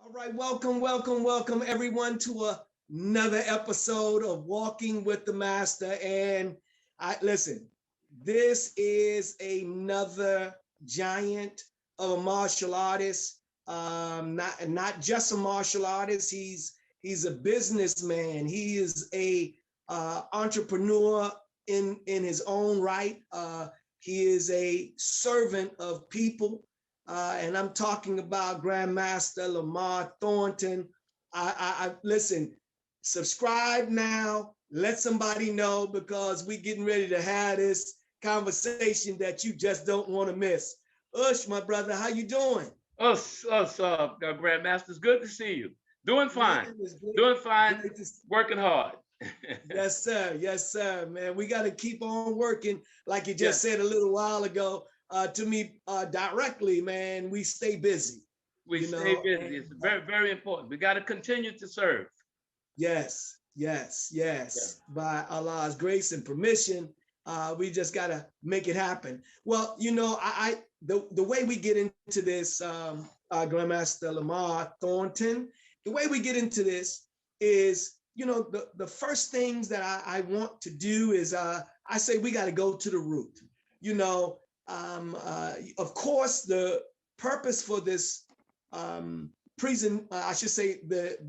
All right, welcome everyone to another episode of Walking with the Master. And I listen, this is another giant of a martial artist. Not just a martial artist. He's a businessman. He is a entrepreneur in his own right. He is a servant of people. And I'm talking about Grand Master Lamarr Thorton. I listen, subscribe now, let somebody know, because we're getting ready to have this conversation that you just don't want to miss. Ush, my brother, how you doing? Grand Master, it's good to see you. Doing fine. Doing fine. Working hard. Yes, sir. Yes, sir, man. We got to keep on working, like you just said a little while ago. To me directly, man, we stay busy. We stay busy. It's very, very important. We got to continue to serve. Yes. By Allah's grace and permission, we just got to make it happen. Well, the way we get into this, Grandmaster Lamarr Thornton, the way we get into this is, the first things that I want to do is I say we got to go to the root. Of course, the purpose for this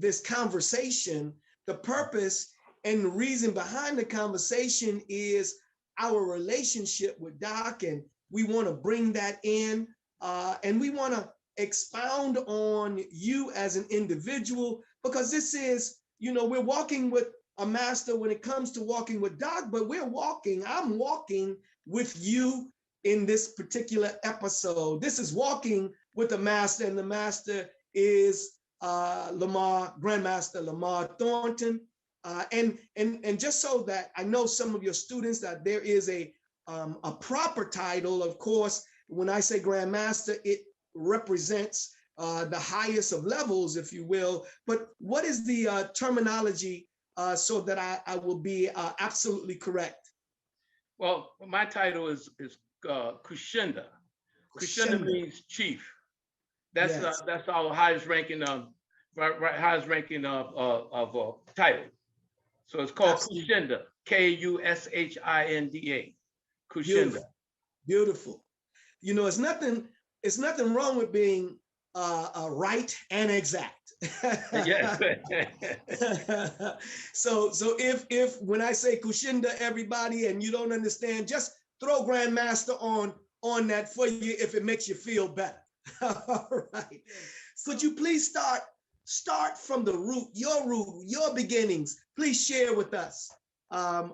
this conversation, the purpose and the reason behind the conversation is our relationship with Doc, and we want to bring that in, and we want to expound on you as an individual, because this is, we're walking with a master when it comes to walking with Doc, but I'm walking with you in this particular episode. This is Walking with the Master, and the master is Grand Master Lamarr Thornton. And just so that I know some of your students that there is a proper title, of course, when I say Grand Master, it represents the highest of levels, if you will. But what is the terminology so that I will be absolutely correct? Well, my title is Kushinda. Kushinda means chief. That's our highest ranking of title. So it's called Kushinda. Kushinda. Kushinda. Beautiful. It's nothing wrong with being right and exact. Yes. So if when I say Kushinda, everybody, and you don't understand, just throw Grandmaster on that for you if it makes you feel better. All right. Could you please start from the root, your beginnings? Please share with us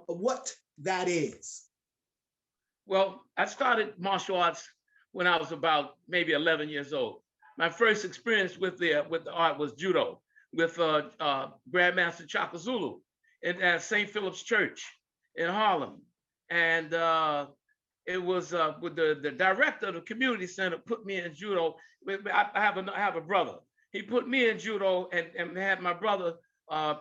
what that is. Well, I started martial arts when I was about maybe 11 years old. My first experience with the art was judo with Grand Master Chakazulu at St. Philip's Church in Harlem. And it was with the director of the community center put me in judo. I have a brother. He put me in judo and had my brother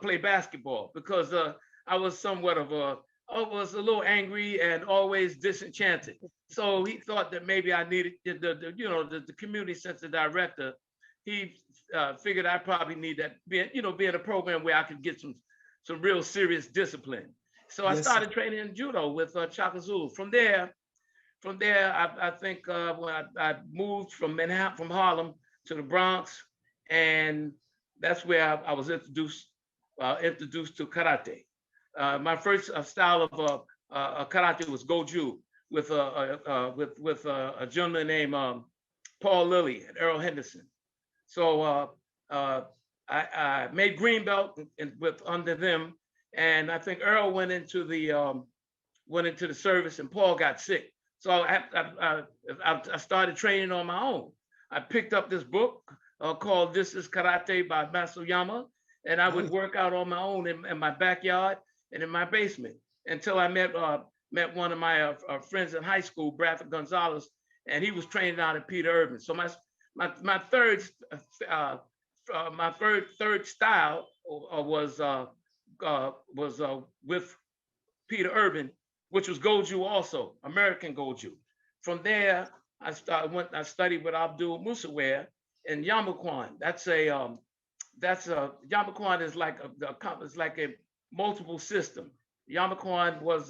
play basketball, because I was I was a little angry and always disenchanted. So he thought that maybe I needed the community center director. He figured I probably need that, be in a program where I could get some real serious discipline. So I started training in judo with Chakazulu. From there, I think when I moved from Harlem to the Bronx, and that's where I was introduced to karate. My first style of karate was Goju with a gentleman named Paul Lilly and Earl Henderson. So I made green belt under them, and I think Earl went into the service, and Paul got sick. So I started training on my own. I picked up this book called "This Is Karate" by Master Yama, and I would work out on my own in my backyard and in my basement until I met one of my friends in high school, Bradford Gonzalez, and he was training out at Peter Urban. So my third style was with Peter Urban, which was Goju also, American Goju. From there, I studied with Abdul Musawa in Yamakwan. That's a that's Yamaquan is like a multiple system. Yamaquan was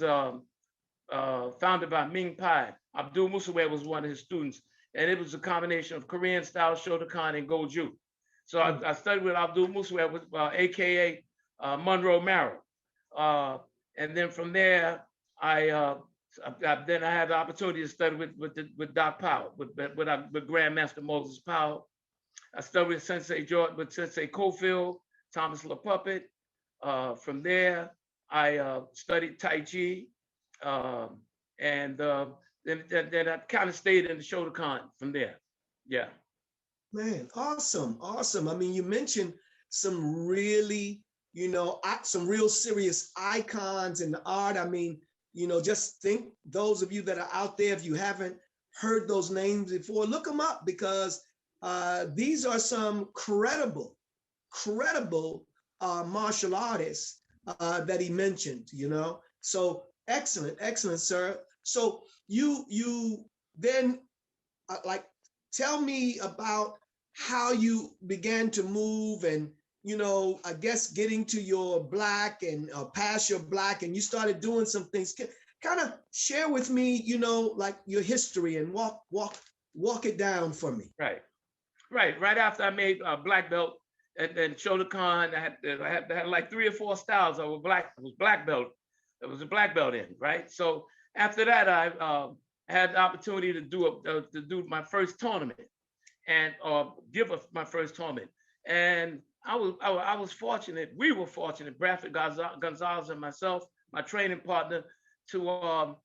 founded by Ming Pai. Abdul Musawe was one of his students, and it was a combination of Korean style Shotokan and Goju. So I studied with Abdul Musawe, AKA Monroe Merrill, and then from there I had the opportunity to study with Doc Powell, with Grand Master Moses Powell. I studied with Sensei Cofield, Thomas LaPuppet. From there, I studied Tai Chi, and then I kind of stayed in the Shotokan from there. Yeah. Man, awesome, awesome. I mean, you mentioned some really, some real serious icons in the art. I mean, just think, those of you that are out there, if you haven't heard those names before, look them up, because these are some credible martial artists that he mentioned, So excellent, sir. So you then tell me about how you began to move, and I guess getting to your black and past your black, and you started doing some things. Kind of share with me, like your history, and walk it down for me. Right after I made black belt and Shotokan, I had like 3 or 4 styles. I was black belt. It was a black belt in, right? So after that, I had the opportunity to do my first tournament, and my first tournament. And I was fortunate. We were fortunate, Bradford Gonzalez and myself, my training partner, to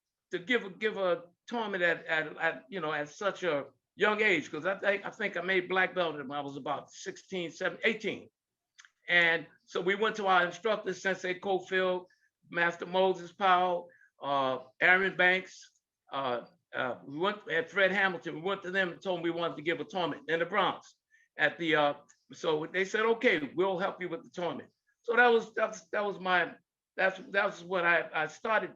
give a tournament at such a young age, because I think I made black belt when I was about 16, 17, 18. And so we went to our instructor, Sensei Cofield, Master Moses Powell, Aaron Banks. We went at Fred Hamilton. We went to them and told them we wanted to give a tournament in the Bronx. So they said, okay, we'll help you with the tournament. So that was what I started.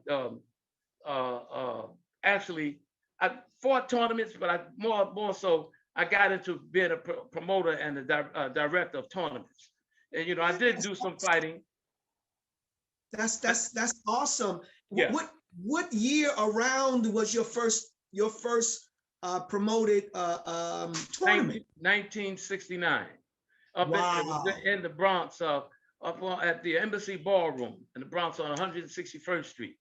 Actually, I fought tournaments, but more so I got into being a promoter and a director of tournaments. And I did do some fighting. That's awesome. Yeah. What year around was your first promoted tournament? 1969. Wow. In the Bronx, up at the Embassy Ballroom in the Bronx on 161st Street.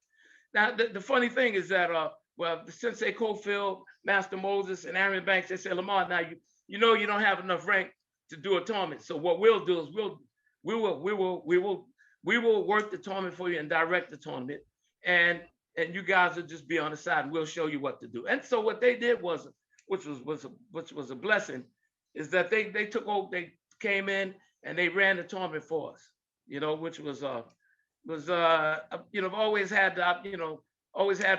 Now, the funny thing is that the Sensei Cofield, Master Moses, and Aaron Banks, they said, Lamarr, now you don't have enough rank to do a tournament. So what we'll do is we will work the tournament for you and direct the tournament, and you guys will just be on the side, and we'll show you what to do. And so what they did was, which was a blessing, is that they took over. They came in and they ran the tournament for us. Which was always had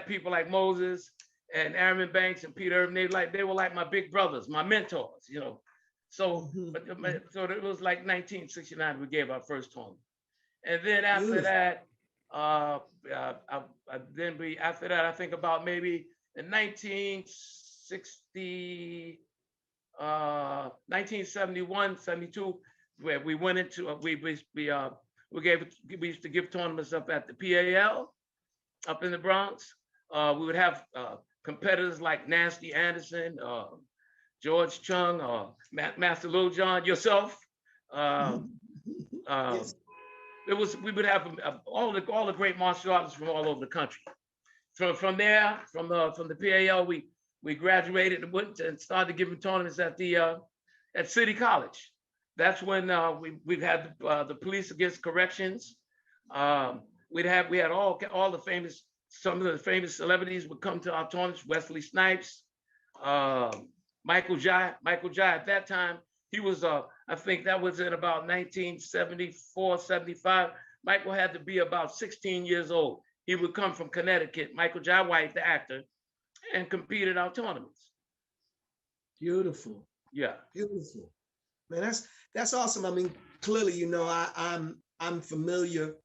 people like Moses and Aaron Banks and Peter Irvin. They were like my big brothers, my mentors. So so it was like 1969 we gave our first tournament, and then after that, I think about maybe in 1971, 72, where we went into we used to give tournaments up at the PAL up in the Bronx. We would have competitors like Nasty Anderson, George Chung, Master Lil John, yourself. Yes. We would have all the great martial artists from all over the country. From the PAL, we graduated and went and started giving tournaments at City College. That's when we've had the Police Against Corrections. We had all the famous, some of the famous celebrities would come to our tournaments. Wesley Snipes, Michael Jai at that time, he was I think that was in about 1974, 75. Michael had to be about 16 years old. He would come from Connecticut, Michael Jai White, the actor, and compete in our tournaments. Beautiful. Yeah. Beautiful. Man, that's awesome. I mean, clearly, I'm familiar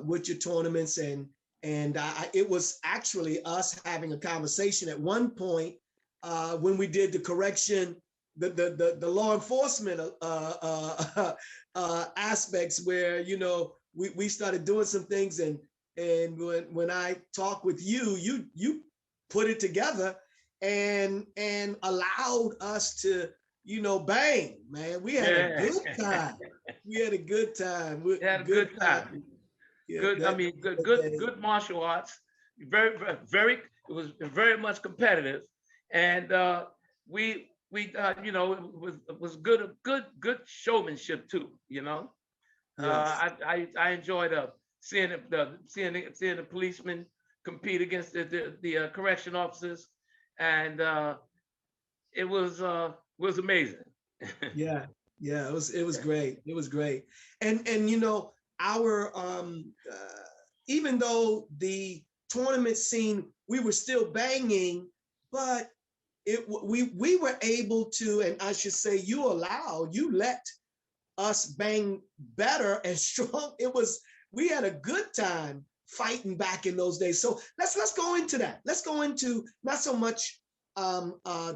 with your tournaments, and it was actually us having a conversation at one point when we did the correction the law enforcement aspects where, you know, we started doing some things, and when I talk with you, you put it together and allowed us to, you know, bang, man. We had a good time. We had a good time. We had a good time. Yeah, good. I mean, good martial arts. Very. It was very much competitive, and we you know, it was good showmanship too. You know, yes. I enjoyed seeing the policemen compete against the correction officers, and it was amazing. Yeah, it was great. It was great, and you know, our even though the tournament scene, we were still banging, but we were able to, and I should say, you let us bang better and strong. We had a good time fighting back in those days. So let's go into that. Let's go into not so much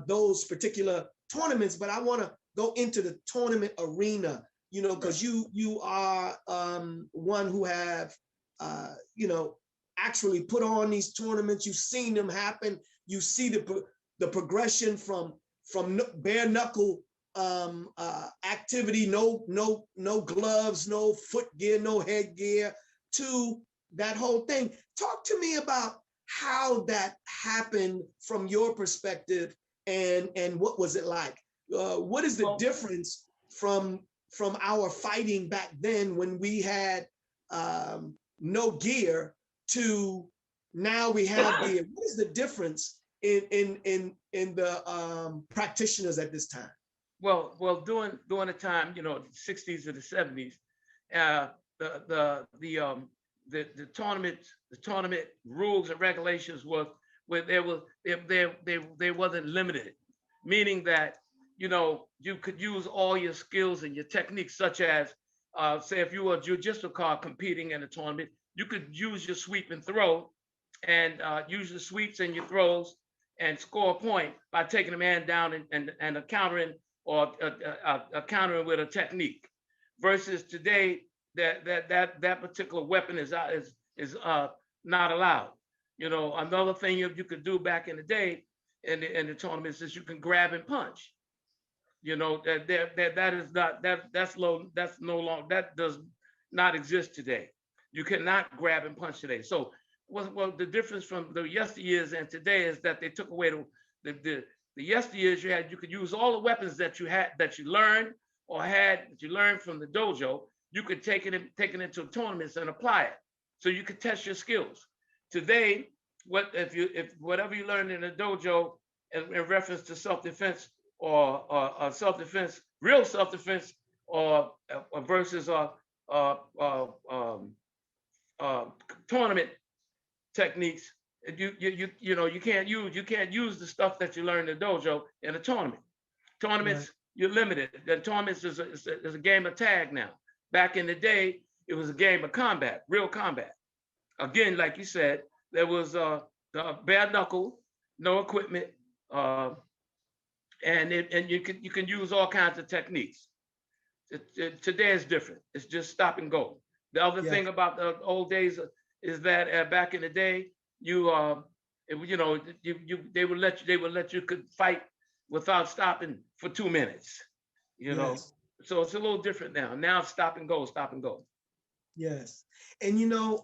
those particular tournaments, but I want to go into the tournament arena, you know, because you are one who have you know, actually put on these tournaments. You've seen them happen. You see the progression from bare knuckle activity, no gloves, no foot gear, no headgear, to that whole thing. Talk to me about how that happened from your perspective, and what was it like? What is the difference from our fighting back then when we had no gear to now we have gear? What is the difference in the practitioners at this time? Well, during the time, you know, the 60s or the 70s, the tournament rules and regulations was where they wasn't limited, meaning that, you know, you could use all your skills and your techniques, such as say if you were a jiu-jitsu car competing in a tournament, you could use your sweep and throw, and use your sweeps and your throws and score a point by taking a man down and countering, or countering with a technique. Versus today, that particular weapon is not allowed. You know, another thing you could do back in the day in the tournaments is you can grab and punch. You know, that does not exist today. You cannot grab and punch today. So, well, the difference from the yesteryears and today is that they took away the yesteryears. You could use all the weapons that you learned from the dojo. You could take it into tournaments and apply it, so you could test your skills. Today, if whatever you learned in the dojo in reference to self-defense or self-defense, real self-defense, or versus tournament techniques, you know, you can't use the stuff that you learned in the dojo in a tournament. Tournaments, you're limited. The tournaments is a game of tag now. Back in the day, it was a game of combat, real combat. Again, like you said, there was the bare knuckle, no equipment, and you can use all kinds of techniques. Today is different. It's just stop and go. The other thing about the old days is that back in the day, they would let you could fight without stopping for 2 minutes. You know, so it's a little different now. Now it's stop and go, stop and go. Yes, and you know,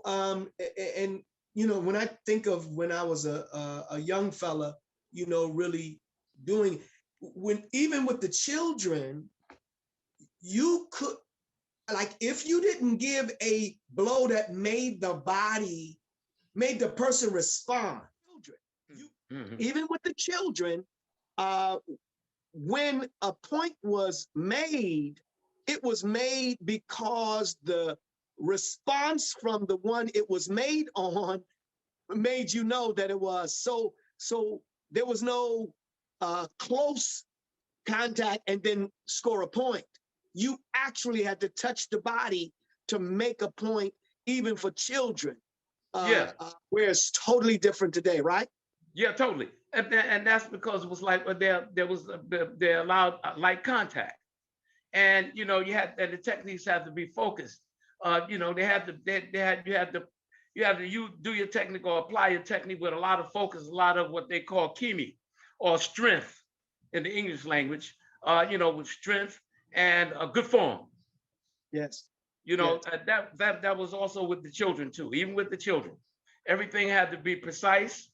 when I think of when I was a young fella, you know, really doing, even with the children, you could, like, if you didn't give a blow that made the person respond, even with the children, when a point was made, it was made because the response from the one it was made on made you know that it was. So there was no close contact and then score a point. You actually had to touch the body to make a point, even for children. Where it's totally different today, right? Yeah, totally. And that's because it was like they allowed light contact, and you know and the techniques had to be focused. You know, they had to you do your technique or apply your technique with a lot of focus, a lot of what they call kimi or strength in the English language. You know, with strength and a good form. Yes. You know, that was also with the children too. Even with the children, everything had to be precise.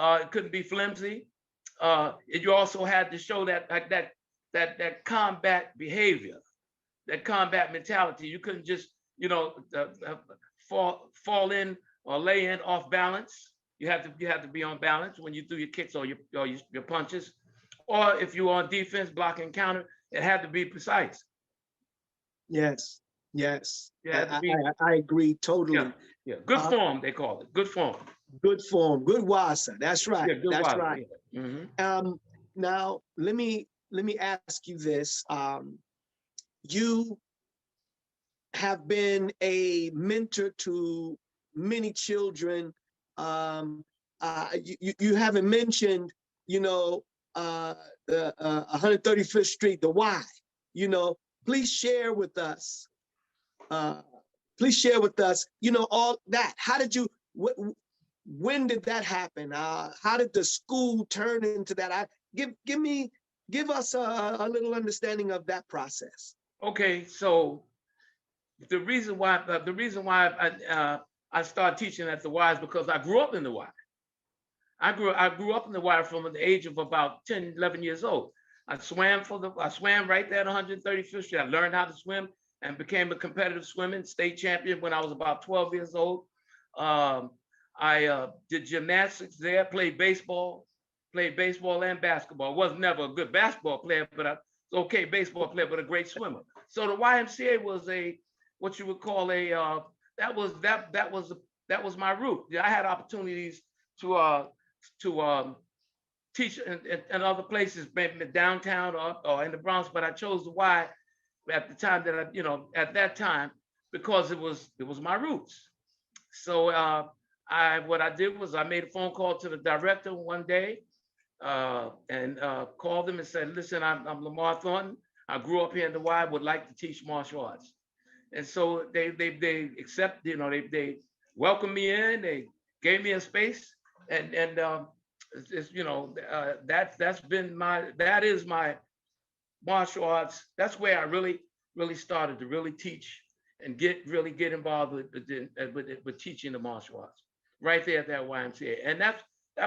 It couldn't be flimsy. You also had to show that combat behavior, that combat mentality. You couldn't just, you know, fall in or lay in off balance. You have to be on balance when you do your kicks or your punches, or if you're on defense, blocking counter, it had to be precise. Yes. Yes. Yeah, I agree totally. Yeah, yeah. Good form, they call it. Good form. Good form. Good wasa. That's right. Yeah, good That's wasa, right. Yeah. Mm-hmm. Now let me ask you this. You have been a mentor to many children. You haven't mentioned, you know, the 135th Street, the why. You know, please share with us. You know, all that. How did you? When did that happen? How did the school turn into that? Give us a little understanding of that process. Okay, so the reason why I started teaching at the Y is because I grew up in the Y. I grew up in the Y from the age of about 10, 11 years old. I swam right there at 135th Street. I learned how to swim and became a competitive swimming state champion when I was about 12 years old. I did gymnastics there, played baseball and basketball. Was never a good basketball player, but I was okay baseball player, but a great swimmer. So the YMCA was what you would call that was my route. I had opportunities to teach in other places, maybe downtown or in the Bronx, but I chose the Y at the time at that time because it was my roots. So what I did was I made a phone call to the director one day and called him and said, listen, I'm Lamarr Thornton. I grew up here in the Y, would like to teach martial arts. And so they accept, they welcomed me in, they gave me a space, and it's, that is my martial arts. That's where I really started to really teach and get involved with teaching the martial arts right there at that YMCA. And that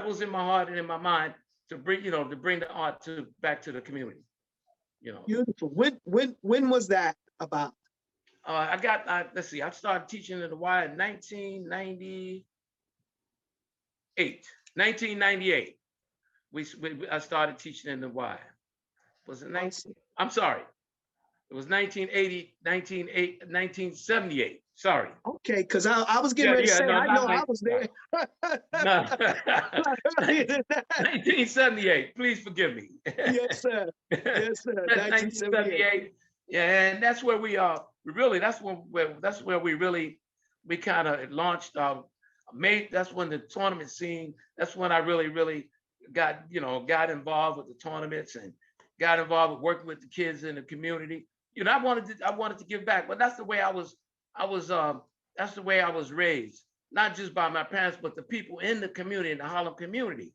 was in my heart and in my mind to bring the art back to the community. Beautiful. When was that about? Let's see, I started teaching in the Y in 1998. I started teaching in the Y. Was it 19? I'm sorry. It was 1978. Sorry. Okay, because I was getting ready to say, I know I was there. No. 1978. Please forgive me. Yes, sir. Yes, sir. 1978. Yeah, and that's where we are. That's where we kind of launched. That's when the tournament scene. That's when I really got involved with the tournaments and got involved with working with the kids in the community. I wanted to give back, but that's the way I was raised, not just by my parents, but the people in the community, in the Harlem community.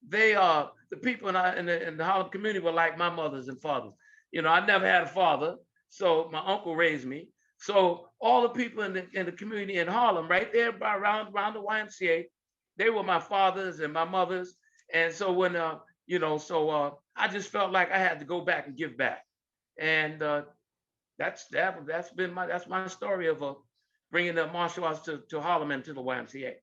The people in the Harlem community were like my mothers and fathers. I never had a father, so my uncle raised me. So all the people in the community in Harlem, right there around the YMCA, they were my fathers and my mothers. And so when I just felt like I had to go back and give back. And that's my story of bringing the martial arts to Harlem and to the YMCA.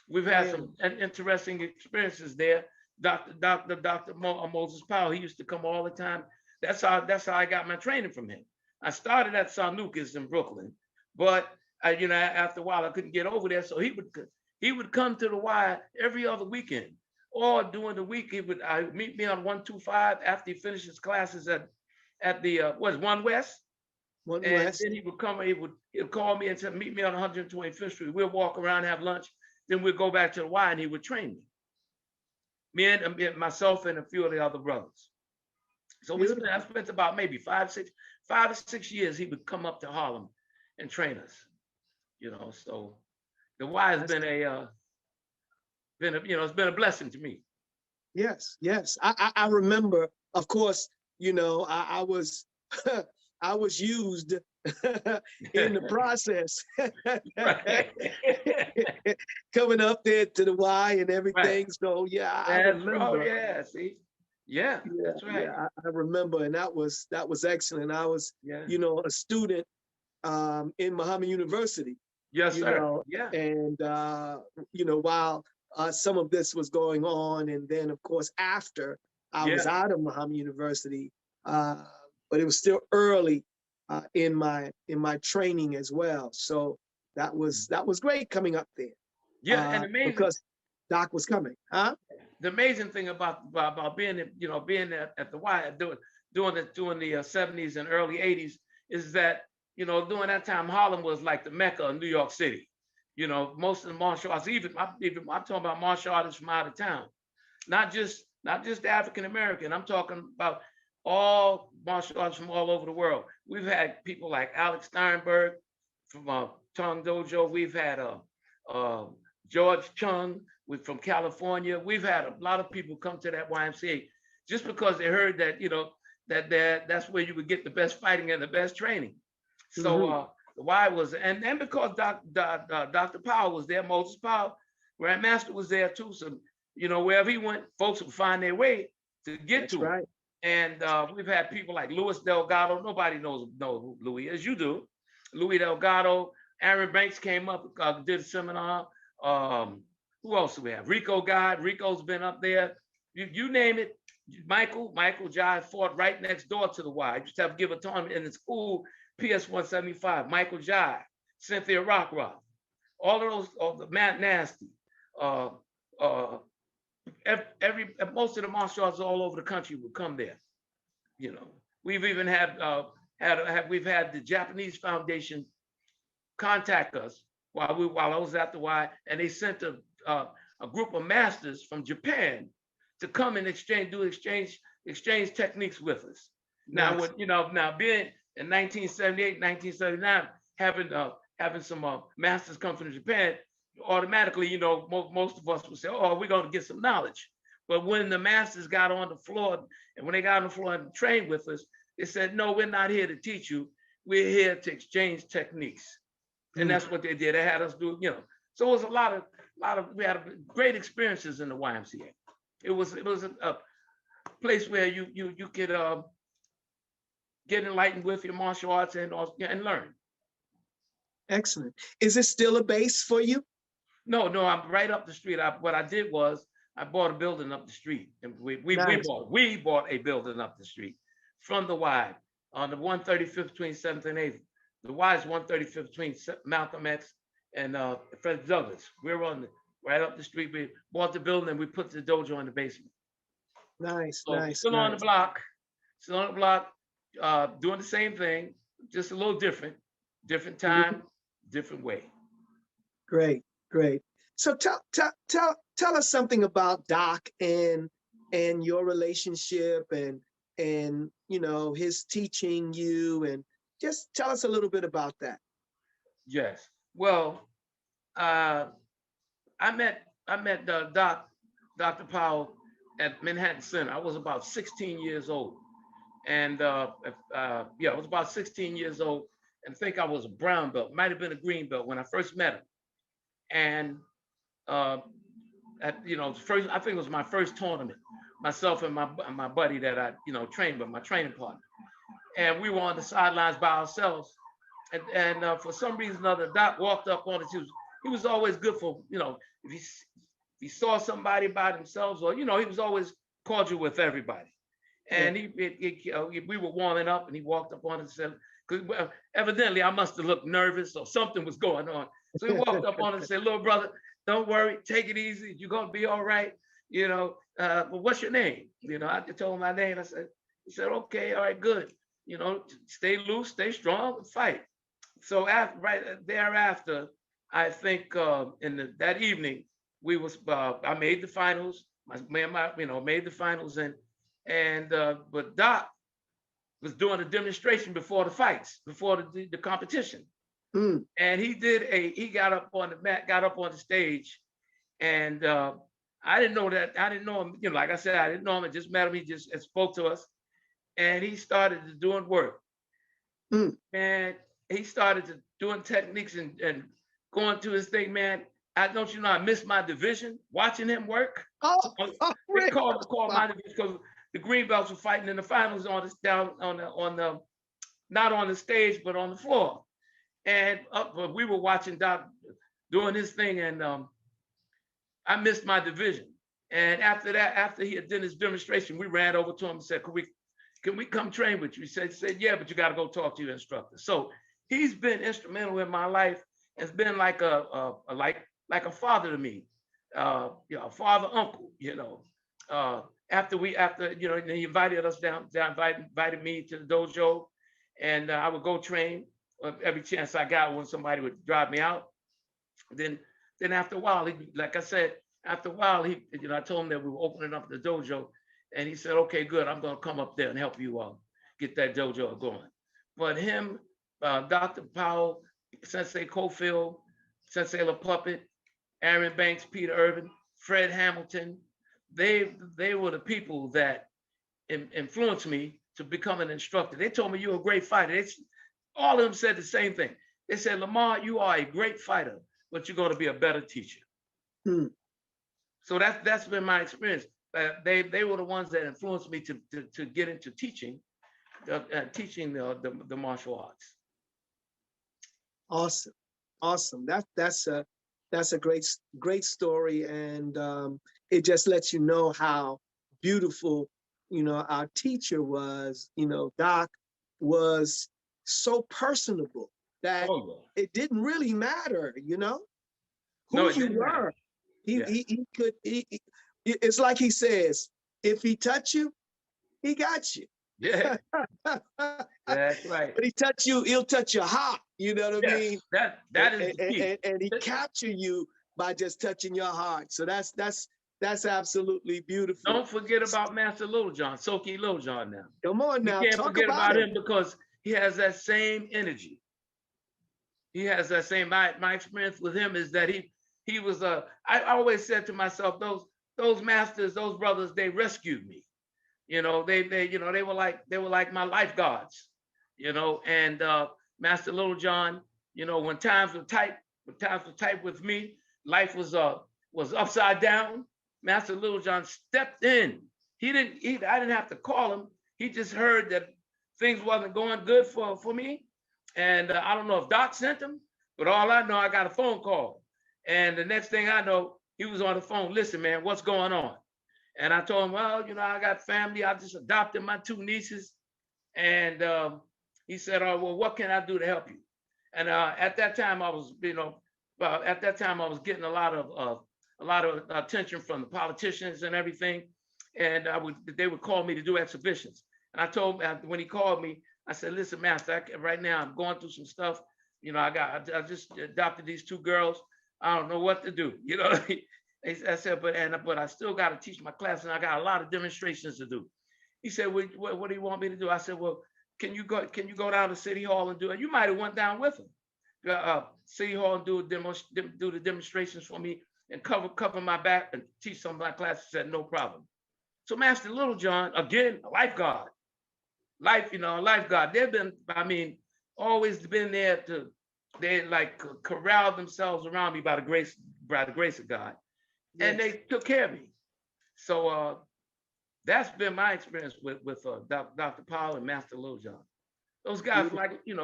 We've had some interesting experiences there. Doctor Moses Powell, he used to come all the time. That's how I got my training from him. I started at Sanukas in Brooklyn, but after a while I couldn't get over there, so he would come to the Y every other weekend, or during the week he would meet me on 125 after he finished his classes at the One West. One and West. Then he would come. He'd call me and say, meet me on 125th Street. We'll walk around, have lunch, then we'd go back to the Y, and he would train me. Me and myself and a few of the other brothers. So I spent about maybe 5 to 6 years. He would come up to Harlem and train us. So the Y has been it's been a blessing to me. Yes, yes. I remember, of course, I was I was used in the process. Coming up there to the Y and everything. Right. So yeah, I remember. Yeah, see. Yeah, that's right. Yeah, I remember, and that was excellent. I was, a student in Muhammad University. Yes, sir. And while some of this was going on, and then of course after I was out of Muhammad University, but it was still early in my training as well. So that was great coming up there. Yeah, and amazing because Doc was coming, huh? The amazing thing about being being at the Y during the 70s and early 80s is that during that time Harlem was like the Mecca of New York City. Most of the martial arts, I'm talking about martial artists from out of town, not just the African American. I'm talking about all martial arts from all over the world. We've had people like Alex Steinberg from Tong Dojo. We've had George Chung from California. We've had a lot of people come to that YMCA just because they heard that that's where you would get the best fighting and the best training. So the Y was, and because Dr. Powell was there, Moses Powell, Grand Master was there too. So wherever he went, folks would find their way to get to him. And we've had people like Louis Delgado. Nobody knows who Louis is. You do. Louis Delgado. Aaron Banks came up, did a seminar. Who else do we have? Rico God. Rico's been up there. You name it. Michael Jai fought right next door to the Y. You just have to give a tournament in the school. PS 175. Michael Jai, Cynthia Rockrock. All the Matt Nasty. Most of the martial arts all over the country would come there. We've even had the Japanese Foundation contact us while I was at the Y, and they sent a group of masters from Japan to come and exchange techniques with us. Now, now being in 1978, 1979, having some masters come from Japan, automatically, most of us would say, "Oh, we're going to get some knowledge." But when the masters got on the floor, and when they got on the floor and trained with us, they said, "No, we're not here to teach you. We're here to exchange techniques." And that's what they did. They had us do, So it was we had great experiences in the YMCA. It was a place where you could get enlightened with your martial arts and learn. Excellent. Is it still a base for you? No, I'm right up the street. What I did was I bought a building up the street, and we bought a building up the street from the Y on the 135th between 7th and 8th. The Y is 135th between Malcolm X and Fred Douglass. We're right up the street. We bought the building and we put the dojo in the basement. Nice. Still on the block, doing the same thing, just a little different time, different way. Great. So tell us something about Doc and your relationship and his teaching you, and just tell us a little bit about that. Yes. Well, I met Dr. Powell at Manhattan Center. I was about 16 years old, and I was about 16 years old, and I think I was a brown belt, might have been a green belt when I first met him. And I think it was my first tournament. Myself and my buddy that I trained with, my training partner, and we were on the sidelines by ourselves. And for some reason or other, Doc walked up on us. He was always good for if he saw somebody by themselves, or he was always cordial with everybody. And we were warming up, and he walked up on us and said, because evidently I must have looked nervous or something was going on. So he walked up on us and said, "Little brother, don't worry, take it easy. You're gonna be all right. But what's your name?" I told him my name. He said, "Okay, all right, good. Stay loose, stay strong, and fight." So right thereafter, I think that evening I made the finals. made the finals, and but Doc was doing a demonstration before the fights, before the competition. Mm. And he got up on the mat, got up on the stage, and I didn't know him, like I said, I didn't know him. I just met him. He just spoke to us, and he started doing work. Mm. And he started doing techniques and going to his thing, man. I missed my division watching him work. Oh, They called my division because the green belts were fighting in the finals not on the stage, but on the floor. And we were watching Doc doing his thing, and I missed my division. And after that, after he had done his demonstration, we ran over to him and said, can we come train with you? He said, yeah, but you got to go talk to your instructor. So he's been instrumental in my life. It's been like a father to me, a father, uncle, after he invited us down, invited me to the dojo, and I would go train every chance I got when somebody would drive me out. Then after a while, I told him that we were opening up the dojo, and he said, okay, good, I'm going to come up there and help you get that dojo going. But him, Dr. Powell, Sensei Cofield, Sensei La Puppet, Aaron Banks, Peter Irvin, Fred Hamilton, they were the people that influenced me to become an instructor. They told me, you're a great fighter. All of them said the same thing. They said, Lamarr, you are a great fighter, but you're going to be a better teacher. Hmm. So that's been my experience. They were the ones that influenced me to get into teaching, the martial arts. Awesome. That's a great story, and it just lets you know how beautiful our teacher was. Doc was so personable that it didn't really matter, who you were. He could. It's like he says, if he touch you, he got you. Yeah, that's right. But he touch you, he'll touch your heart. You know what I mean? That is the key. And he capture you by just touching your heart. So that's absolutely beautiful. Don't forget about Master Littlejohn, Soki Littlejohn. Now, come on now, you can't forget about him because he has that same energy. He has that same. My experience with him is that he was I always said to myself, those masters, those brothers, they rescued me. They were like my lifeguards. And Master Littlejohn, when times were tight with me, life was upside down. Master Littlejohn stepped in. I didn't have to call him. He just heard that things wasn't going good for me. And I don't know if Doc sent him, but all I know, I got a phone call. And the next thing I know, he was on the phone. Listen, man, what's going on? And I told him, well, I got family. I just adopted my 2 nieces. And he said, oh, well, what can I do to help you? And at that time, I was getting a lot of attention from the politicians and everything. And they would call me to do exhibitions. And I told him, when he called me, I said, listen, Master, right now I'm going through some stuff. I just adopted these 2 girls. I don't know what to do. I said, but I still got to teach my class, and I got a lot of demonstrations to do. He said, what do you want me to do? I said, well, can you go down to City Hall and do it? You might have went down with him. City Hall and do the demonstrations for me and cover my back and teach some of my classes. He said, no problem. So Master Littlejohn, again, a lifeguard. Lifeguard. They've been, always been there they corralled themselves around me by the grace of God. Yes. And they took care of me. So that's been my experience with Dr. Powell and Master Littlejohn. Those guys, when you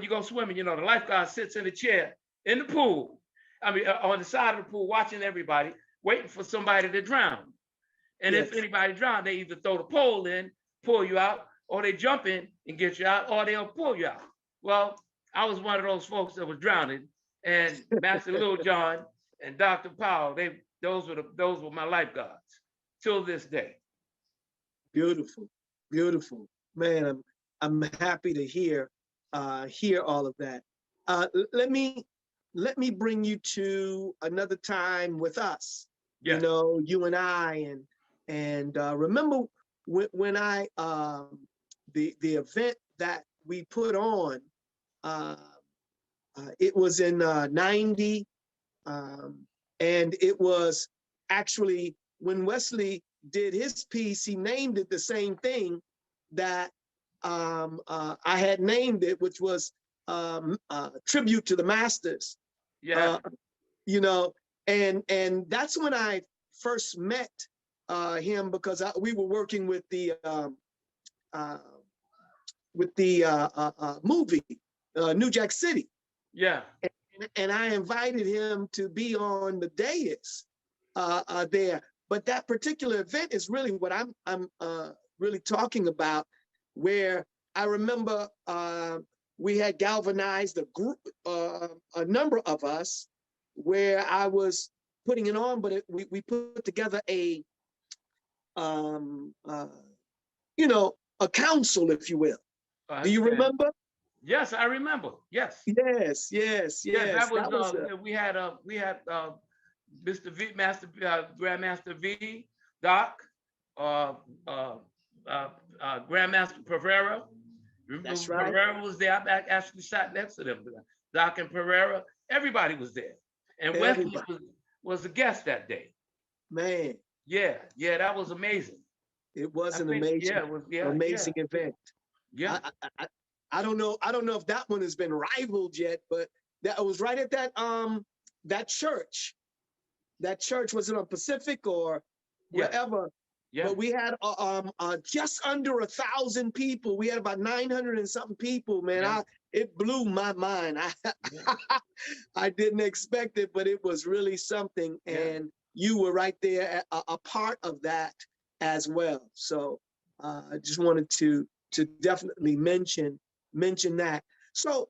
go swimming, the lifeguard sits in a chair in the pool. On the side of the pool, watching everybody, waiting for somebody to drown. And yes. If anybody drowned, they either throw the pole in, pull you out, or they jump in and get you out, or they'll pull you out. Well, I was one of those folks that was drowning, and Master Littlejohn and Dr. Powell, those were my lifeguards till this day. Beautiful, man. I'm happy to hear all of that. Let me bring you to another time with us you Yes. know, you and I, and remember when I the event that we put on, uh, it was in 90, and it was actually when Wesley did his piece, he named it the same thing that I had named it, which was tribute to the masters. Yeah. Uh, you know, and that's when I first met him, because we were working uh, with the movie New Jack City. Yeah. And I invited him to be on the dais there. But that particular event is really what I'm really talking about, where I remember we had galvanized a group, a number of us, where I was putting it on, but we put together a, you know, a council, if you will. I Do you understand. remember? Yes, I remember. Yes. Yes, yes, Yes, yes. That was a, we had Mr. V, Master Grand Master V, Doc, uh, uh, Grand Master Pereira. that's right. Pereira was there. I actually sat next to them. Doc and Pereira, everybody was there, and Wesley Everybody, was a guest that day. man, Yeah, yeah, that was amazing. it was I an think amazing, yeah, it was yeah, amazing event. yeah, I don't know. I don't know if that one has been rivaled yet, but that was right at that church. That church was it on Pacific or yeah, wherever? yeah, But we had just under 1,000 people. We had about 900 and something people. Man, yeah, it blew my mind. yeah, I didn't expect it, but it was really something. yeah. And you were right there, a part of that as well. So I just wanted to definitely mention that. So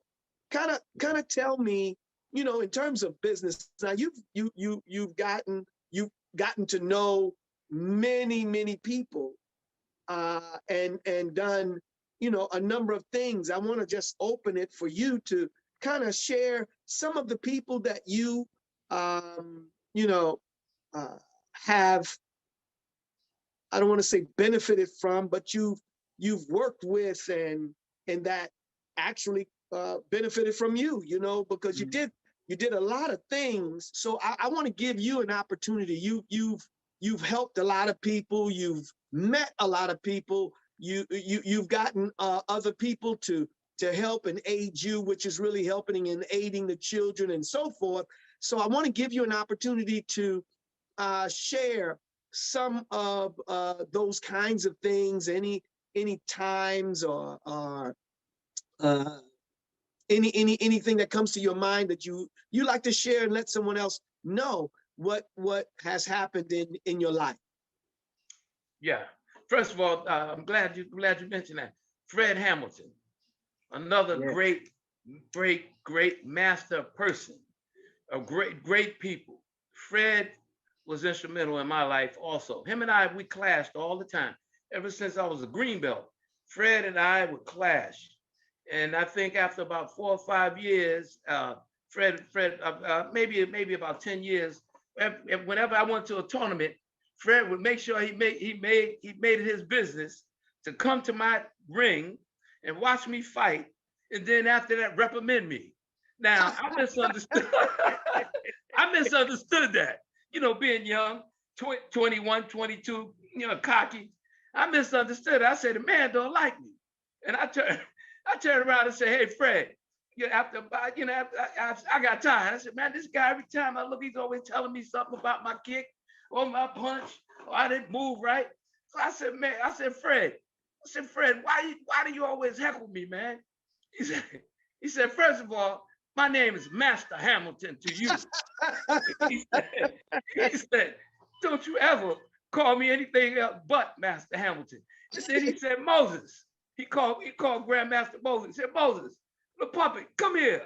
kind of tell me, you know, in terms of business. Now you've gotten to know many people and done, you know, a number of things. I want to just open it for you to kind of share some of the people that you know, have, I don't want to say benefited from, but you've worked with and that actually benefited from you, you know, because Mhm. you did a lot of things. So I want to give you an opportunity. You've helped a lot of people. You've met a lot of people. You've gotten other people to help and aid you, which is really helping and aiding the children and so forth. So I want to give you an opportunity to share some of those kinds of things, any times or uh, anything that comes to your mind that you like to share and let someone else know what has happened in your life. Yeah. First of all, I'm glad you mentioned that. Fred Hamilton, another Yeah, great master person, a great people. Fred was instrumental in my life also. Him and I, we clashed all the time. Ever since I was a green belt, Fred and I would clash. And I think after about 4 or 5 years, Fred, maybe about 10 years, whenever I went to a tournament, Fred would make sure he made it his business to come to my ring and watch me fight, and then after that reprimand me. Now I misunderstood. I misunderstood that. You know, being young, 21, 22, you know, cocky. I misunderstood. I said, the man don't like me. And I turned around and said, hey, Fred, you know, I got tired. I said, man, this guy, every time I look, he's always telling me something about my kick or my punch, or I didn't move right. So I said, man, Fred, why do you always heckle me, man? He said, first of all, my name is Master Hamilton to you. He said, he said, don't you ever call me anything else but Master Hamilton. And then he said, Moses. He called Grandmaster Moses. He said, Moses, the puppet, come here.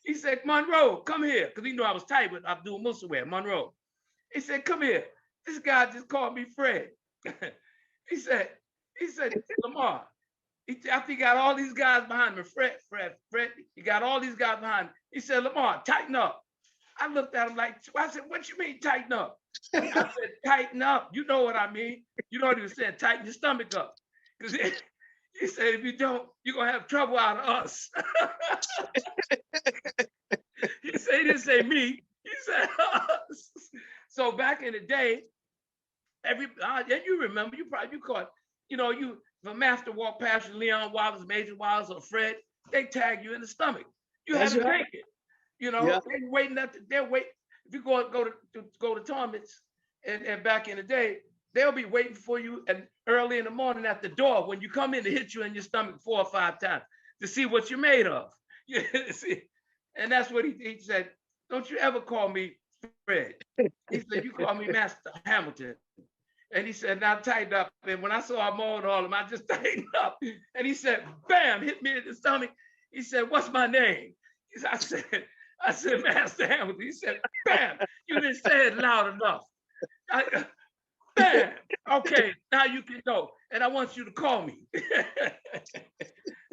He said, Monroe, come here. Because he knew I was tight with Abdul Muhammad, Monroe. He said, come here. This guy just called me Fred. he said, Lamarr, after he got all these guys behind me, Fred, he got all these guys behind me. He said, Lamarr, tighten up. I looked at him like, I said, what you mean tighten up? I said, tighten up. You know what I mean. You know what he was saying, tighten your stomach up. Because he said, if you don't, you're going to have trouble out of us. He said, he didn't say me. He said us. So back in the day, and you remember, you caught, if a master walked past you, Leon Wallace, Major Wallace, or Fred, they tag you in the stomach. You had to take it. They're waiting they're waiting. If you go to tournaments, and back in the day, they'll be waiting for you and early in the morning at the door when you come in to hit you in your stomach 4 or 5 times to see what you're made of. See? And that's what he said. Don't you ever call me Fred. He said, you call me Master Hamilton. And he said, now tighten up. And when I saw him on all of them, I just tightened up. And he said, bam, hit me in the stomach. He said, what's my name? I said, Master Hamilton. He said, bam, you didn't say it loud enough. Bam, okay, now you can go. And I want you to call me.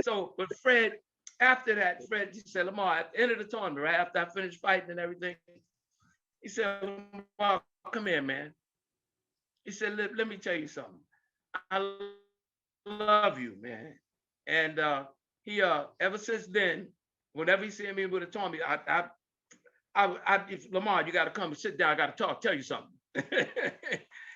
So, but Fred, after that, he said, Lamarr, at the end of the tournament, right after I finished fighting and everything, he said, Lamarr, come here, man. He said, let me tell you something. I love you, man. And he, ever since then, whenever he seen me with a tournament, if Lamarr, you got to come and sit down. I got to tell you something.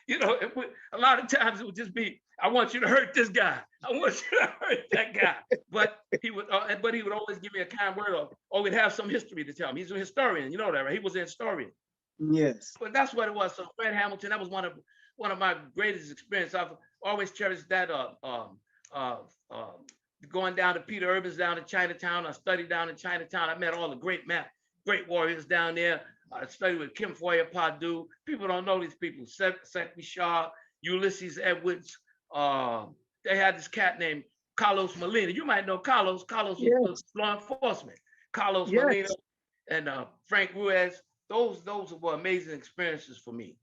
A lot of times it would just be, I want you to hurt this guy. I want you to hurt that guy. But he would always give me a kind word, or we'd have some history to tell him. He's a historian, you know that, right? He was a historian. Yes. But that's what it was. So Fred Hamilton, that was one of my greatest experiences. I've always cherished that. Going down to Peter Urban's down in Chinatown. I studied down in Chinatown. I met all the great warriors down there. I studied with Kim Foyer Padu. People don't know these people. Sekbi Shah, Ulysses Edwards. They had this cat named Carlos Molina. You might know Carlos. Carlos was law enforcement. Carlos Molina and Frank Ruiz. Those were amazing experiences for me.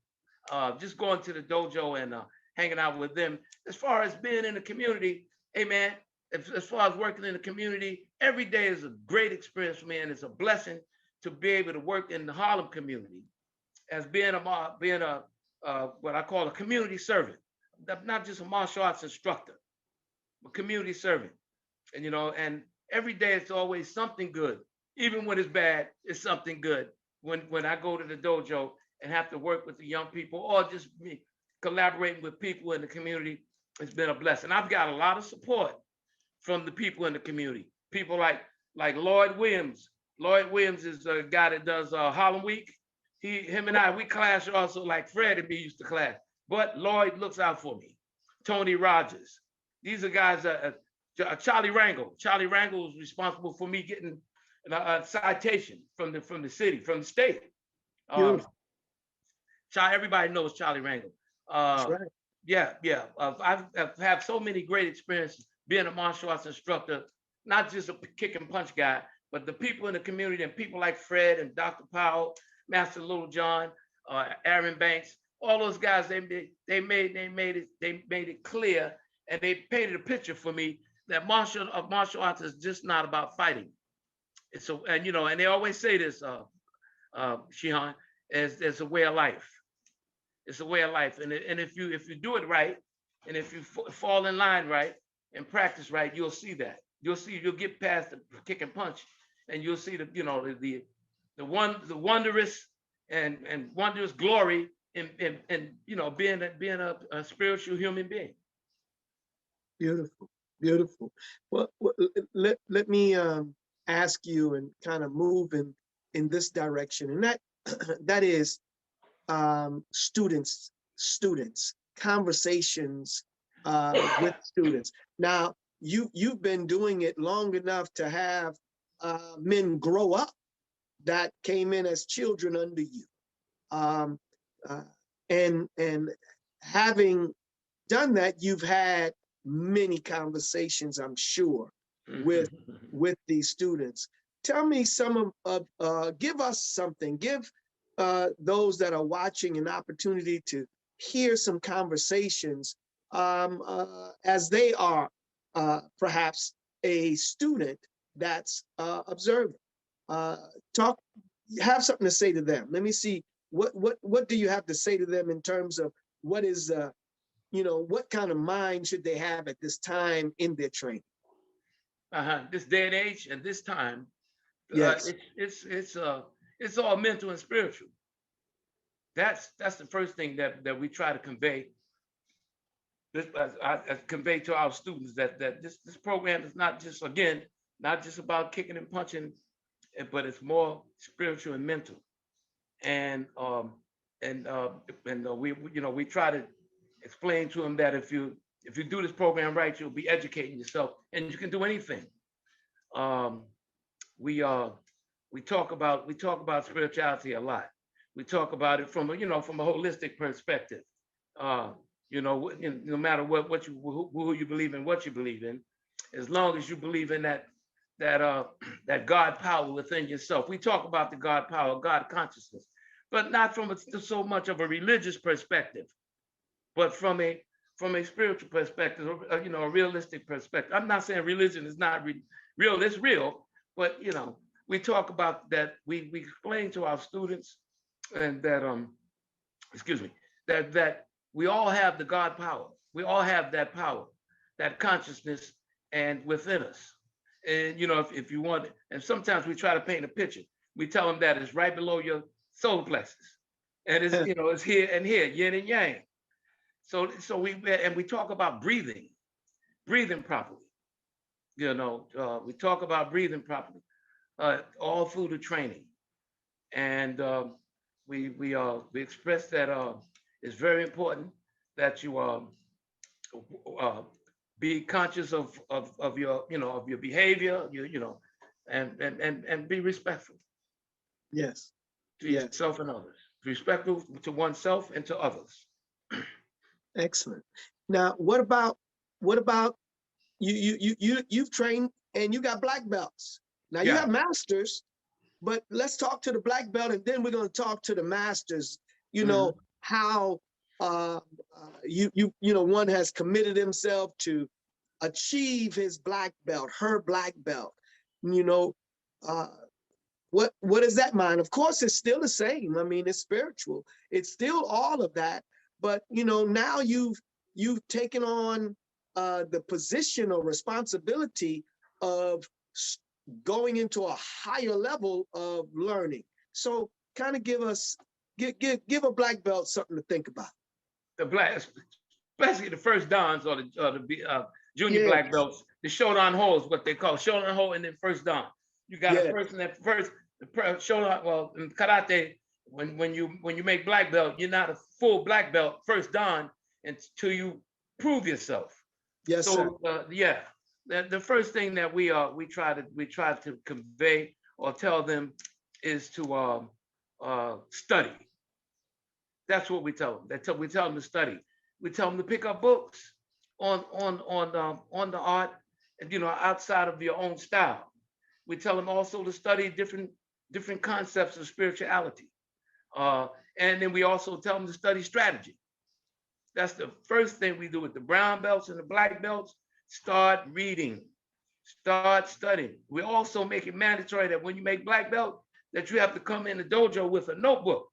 Just going to the dojo and hanging out with them. As far as being in the community, hey man, as far as working in the community, every day is a great experience for me, and it's a blessing to be able to work in the Harlem community as being a what I call a community servant, not just a martial arts instructor, but community servant. And and every day it's always something good. Even when it's bad, it's something good. When I go to the dojo and have to work with the young people, or just me collaborating with people in the community, it's been a blessing. I've got a lot of support from the people in the community. People like Lloyd Williams. Lloyd Williams is a guy that does Harlem Week. Him and I, we clash also like Fred and me used to clash. But Lloyd looks out for me. Tony Rogers. These are guys, Charlie Rangel. Charlie Rangel was responsible for me getting a citation from the city, from the state. Everybody knows Charlie Rangel. That's right. Yeah. I've had so many great experiences being a martial arts instructor, not just a kick and punch guy, but the people in the community and people like Fred and Dr. Powell, Master Little John, Aaron Banks, all those guys, they made it clear, and they painted a picture for me that martial arts is just not about fighting. And they always say this, Shihan, as a way of life. It's a way of life, and if you do it right, and if you fall in line right and practice right, you'll see that. You'll get past the kick and punch, and you'll see the wondrous and wondrous glory in being a spiritual human being. Beautiful. Well, let me ask you and kind of move in this direction, and that is students, conversations with students. Now, you've been doing it long enough to have men grow up that came in as children under you, and having done that, you've had many conversations, I'm sure, with these students. Tell me give us something, give those that are watching an opportunity to hear some conversations as they are perhaps a student that's observing. Talk have something to say to them. Let me see what do you have to say to them in terms of what is what kind of mind should they have at this time in their training? This day and age and this time, Yes. it's all mental and spiritual. That's the first thing that we try to convey. This I convey to our students that this program is not just, again, not just about kicking and punching, but it's more spiritual and mental. And we try to explain to them that if you do this program right, you'll be educating yourself, and you can do anything. We talk about spirituality a lot. We talk about it from a holistic perspective. No matter who you believe in, what you believe in, as long as you believe in that God power within yourself. We talk about the God power, God consciousness, but not from so much of a religious perspective, but from a spiritual perspective, a realistic perspective. I'm not saying religion is not real, it's real, but we talk about that. We explain to our students, and that that we all have the God power. We all have that power, that consciousness, and within us. And if you want, and sometimes we try to paint a picture. We tell them that it's right below your solar plexus, and it's it's here and here, yin and yang. So we talk about breathing properly. We talk about breathing properly, all through the training, and we express that it's very important that you be conscious of your behavior, and be respectful. Yes. To yourself and others. Respectful to oneself and to others. Excellent. Now, what about you've trained and you got black belts. Now you have masters, but let's talk to the black belt, and then we're going to talk to the masters. How one has committed himself to achieve his black belt, her black belt. What is that mind? Of course, it's still the same. I mean, it's spiritual. It's still all of that. But now you've taken on the position or responsibility of going into a higher level of learning. So kind of give a black belt something to think about. The black, especially the first dons or the junior black belts, the shodan ho is what they call shodan ho, and then first dan. You got a person that first shodan. Well, in karate, when you make black belt, you're not a full black belt first dan until you prove yourself. Yes, so, sir. The first thing that we try to convey or tell them is to study. That's what we tell them. We tell them to study. We tell them to pick up books on the art, and outside of your own style. We tell them also to study different concepts of spirituality, and then we also tell them to study strategy. That's the first thing we do with the brown belts and the black belts. Start reading, start studying. We also make it mandatory that when you make black belt, that you have to come in the dojo with a notebook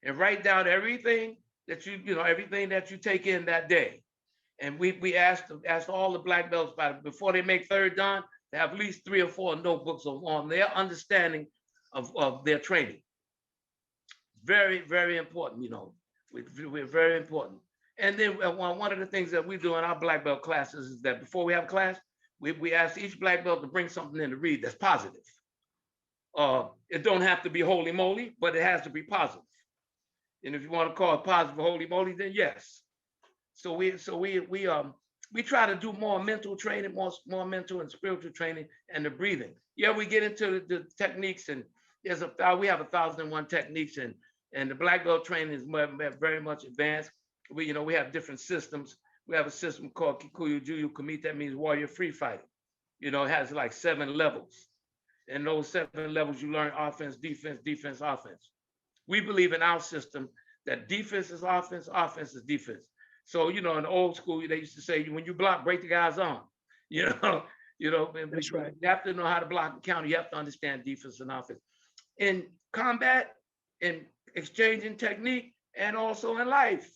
and write down everything that everything that you take in that day. And we asked all the black belts before they make third dan to have at least 3 or 4 notebooks on their understanding of their training. Very, very important, we're very important. And then one of the things that we do in our black belt classes is that before we have class, we ask each black belt to bring something in to read that's positive. It don't have to be holy moly, but it has to be positive. And if you want to call it positive holy moly, then yes. So we try to do more mental training, more mental and spiritual training, and the breathing. We get into the techniques, and we have 1,001 techniques, and the black belt training is very much advanced. We have different systems. We have a system called Kikuyu Juyu Kumite, that means warrior free fighting. It has like 7 levels. And those 7 levels, you learn offense, defense, defense, offense. We believe in our system that defense is offense, offense is defense. So, in the old school, they used to say, when you block, break the guy's arm. That's right. You have to know how to block and counter. You have to understand defense and offense. in combat, in exchanging technique, and also in life.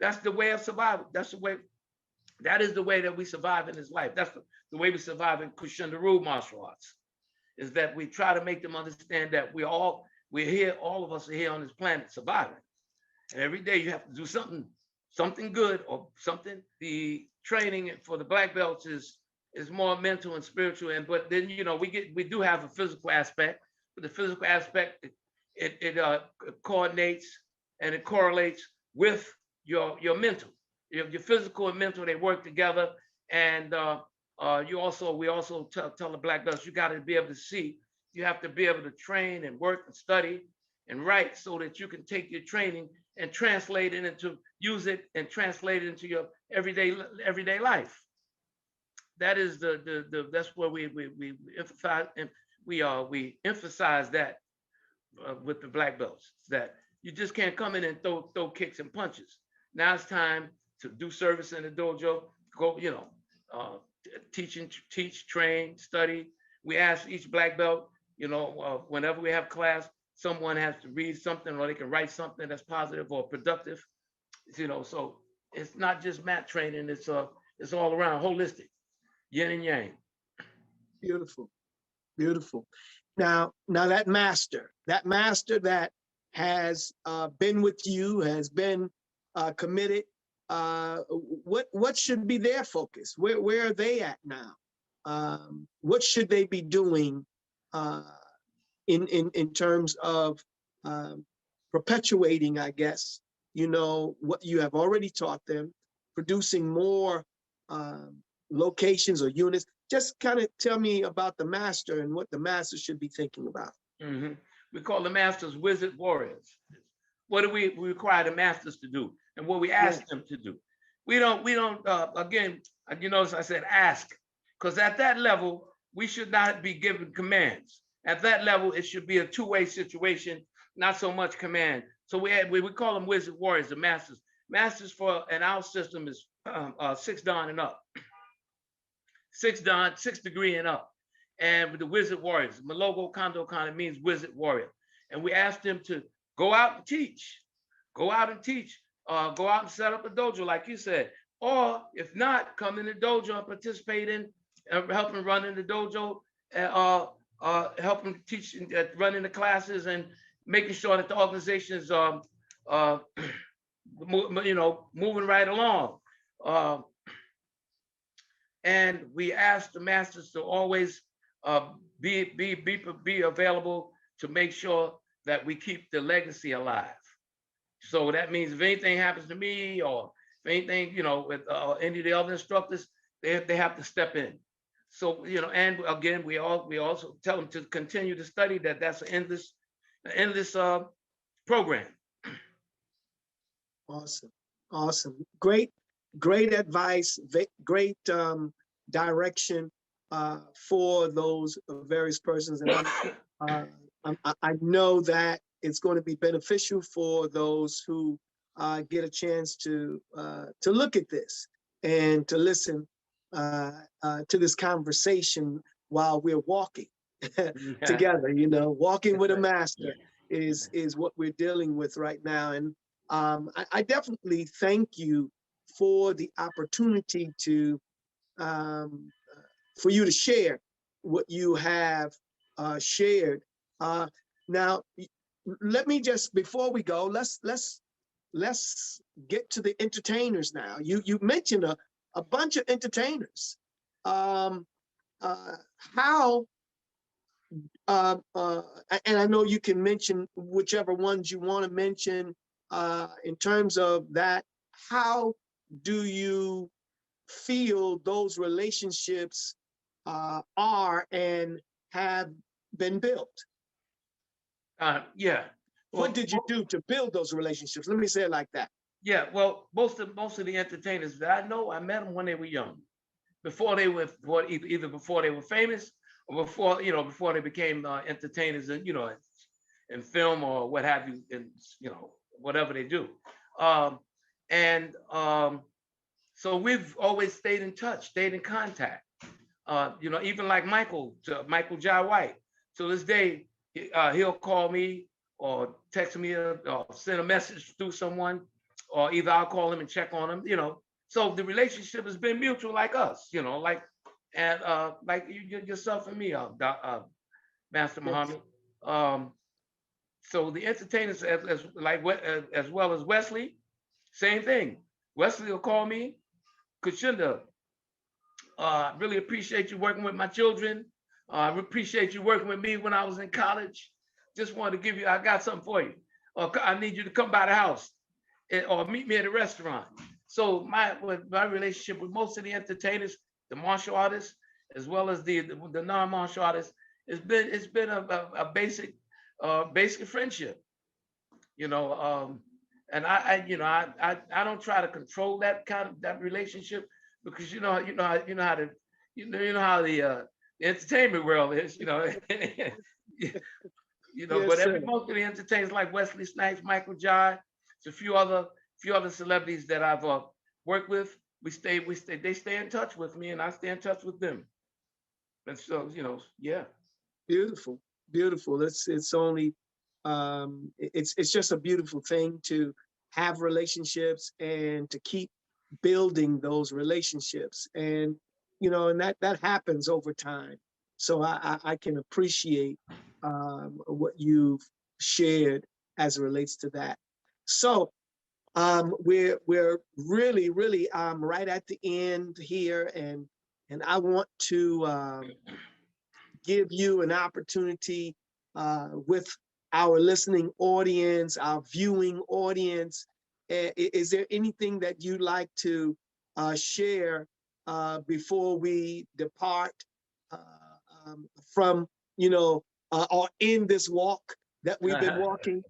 That's the way of survival. That is the way that we survive in this life. That's the way we survive in Kushandaru martial arts, is that we try to make them understand that we're here, all of us are here on this planet surviving. And every day you have to do something good or something. The training for the black belts is more mental and spiritual. But then, we do have a physical aspect, but the physical aspect, it coordinates and it correlates with your mental. Your physical and mental, they work together. And we also tell the black belts, you got to be able to see. You have to be able to train and work and study and write so that you can take your training and translate it into your everyday life. That is that's where we emphasize, and we emphasize that with the black belts, that you just can't come in and throw kicks and punches. Now it's time to do service in the dojo. Go, teach, train, study. We ask each black belt, whenever we have class, someone has to read something or they can write something that's positive or productive. So it's not just mat training. It's all around holistic, yin and yang. Beautiful, beautiful. Now that master that has been with you, has been committed. What should be their focus? Where are they at now? What should they be doing in terms of perpetuating, I guess, what you have already taught them, producing more locations or units? Just kind of tell me about the master and what the master should be thinking about. Mm-hmm. We call the masters wizard warriors. What do we require the masters to do, and what we ask them to do? We don't. Again, you notice I said ask, because at that level we should not be given commands. At that level, it should be a two-way situation, not so much command. So we call them wizard warriors, the masters. Masters in our system is 6 dan and up. 6 dan, 6 degree and up. And with the wizard warriors, Malogo Kondo Kana means wizard warrior. And we asked them to go out and teach. Go out and teach. Go out and set up a dojo, like you said. Or if not, come in the dojo and participate in helping run in the dojo, helping teach, running the classes, and making sure that the organization is, moving right along. And we ask the masters to always be available to make sure that we keep the legacy alive. So that means if anything happens to me, or if anything, with any of the other instructors, they have to step in. So, and again, we also tell them to continue to study. That's an endless program. Awesome. Great advice. Great direction for those various persons. And I know that it's going to be beneficial for those who get a chance to look at this and to listen to this conversation while we're walking together. Walking with a master is what we're dealing with right now. And I definitely thank you for the opportunity for you to share what you have shared. Now, let me just, before we go, let's get to the entertainers now. You mentioned a bunch of entertainers. How, and I know you can mention whichever ones you want to mention in terms of that. How do you feel those relationships are and have been built? Yeah. What did you do to build those relationships? Let me say it like that. Yeah. Well, most of the entertainers that I know, I met them when they were young, either before they were famous or before they became entertainers, and in film or what have you, and whatever they do. So we've always stayed in touch, stayed in contact. Even like Michael Jai White. To this day, he'll call me or text me or send a message through someone, or either I'll call him and check on him, So the relationship has been mutual, like us, like yourself and me, Master Muhammad. So the entertainers, as well as Wesley, same thing. Wesley will call me, Kashunda, really appreciate you working with my children. I appreciate you working with me when I was in college. Just wanted to give you, I got something for you. Or I need you to come by the house or meet me at a restaurant. So my relationship with most of the entertainers, the martial artists, as well as the non-martial artists, it's been a basic friendship, and I don't try to control that relationship, because you know how the entertainment world is, Yes, most of the entertainers like Wesley Snipes, Michael Jai, a few other celebrities that I've worked with, they stay in touch with me, and I stay in touch with them. And so, yeah. Beautiful, beautiful. It's only it's just a beautiful thing to have relationships and to keep building those relationships, and and that happens over time. So I can appreciate what you've shared as it relates to that. So we're really right at the end here, and I want to give you an opportunity with our listening audience, our viewing audience. Is there anything that you'd like to share before we depart from, or in this walk that we've been walking?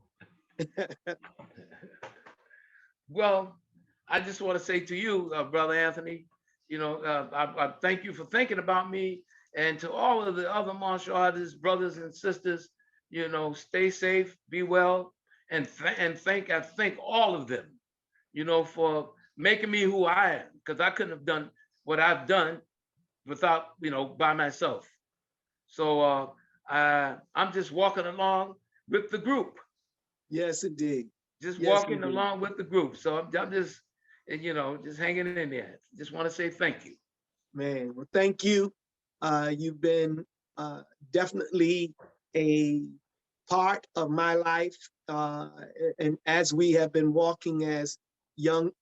Well, I just want to say to you, Brother Anthony, I thank you for thinking about me, and to all of the other martial artists, brothers and sisters, stay safe, be well, and thank all of them, for making me who I am, because I couldn't have done what I've done without, by myself. So I'm just walking along with the group. Yes, indeed. Just walking along with the group. So I'm just, just hanging in there. Just want to say thank you. Man, well, thank you. You've been definitely a part of my life, and as we have been walking as young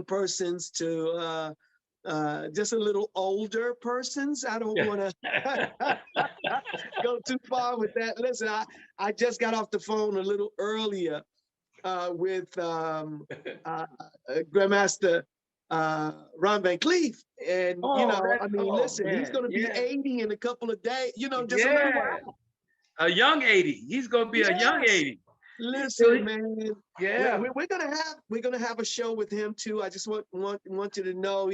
persons to just a little older persons. I don't want to go too far with that. Listen, I just got off the phone a little earlier with Grand Master Ron Van Cleef, and listen, he's going to be 80 in a couple of days. Just a little while. A young 80. He's going to be a young 80. Listen, man. Yeah, we're gonna have a show with him too. I just want you to know